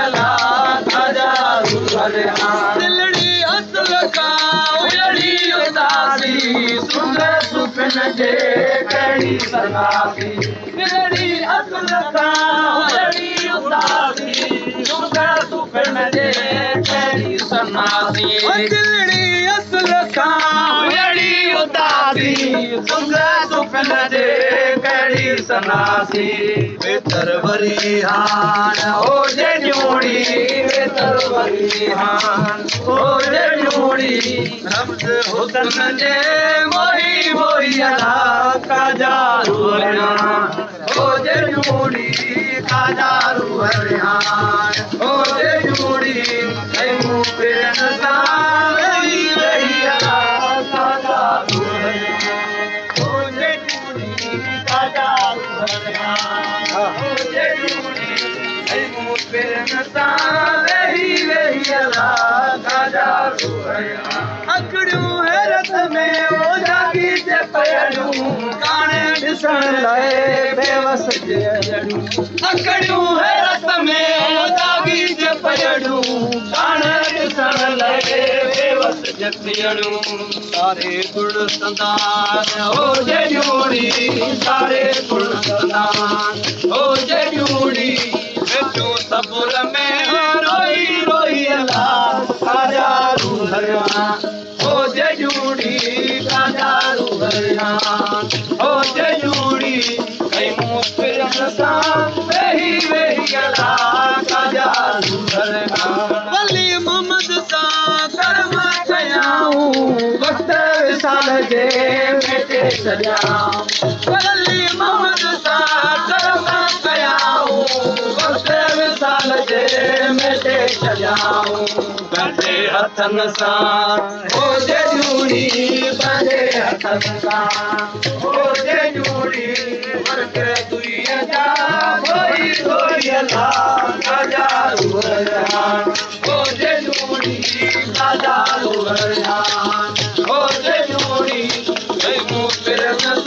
अला खाजा रूहरियान दिलड़ी असल का उजड़ी उदासी सुंद सुपन जे कड़ी सनासी दिलड़ी असल का उजड़ी उदासी सुंद सुपन जे कड़ी सनासी दिलड़ी असल का उजड़ी उदासी सुंद सुपन जे कड़ी सनासी बेतर वरी हान हो जे न्योड़ी बेतर वरी हान हो जे न्योड़ी रब्द हुसन जे मोही मोही अला खाजा रूहरियान हो जे न्योड़ी खाजा रूहरियान हो जे न्योड़ी ऐ मूं पेरन सां वेही वेही अला खाजा रूहरियान हो जे न्योड़ी खाजा रूहरियान हो जे न्योड़ी ऐ मूं पेरन सां वेही वेही अला खाजा रूहरियान अखड़ियूं हैरत में ओ जागी जे पयड़ियूं काणे ॾिसण लाइ बेवस जे अजड़ियूं अखड़ियूं हैरत में ओ जागी जे पयड़ियूं काणे ॾिसण लाइ बेवस जे अजड़ियूं सारे गुण संदान हो जे न्योड़ी सारे गुण संदान हो जे न्योड़ी वेठो सबुर में रोई रोई अला खाजा रूहरियान हो जे न्योड़ी खाजा रूहरियान हो जे न्योड़ी ऐ मूं पिरन सां वेही वेही अला खाजा रूहरियान वली मोहम्मद सां कर्म कयाऊं वक्त विसाल जे मेटे छॾियाऊं वली मोहम्मद सां कर्म कयाऊं वक्त विसाल जे मेटे छॾियाऊं पंहिंजे हथनि सां हो जे न्योड़ी पंहिंजे हथनि सां हो जे न्योड़ी वर्क दुईअ जा धोई धोई अला खाजा रूहरियान हो जे न्योड़ी खाजा रूहरियान हो जे न्योड़ी ऐ मूं पिरन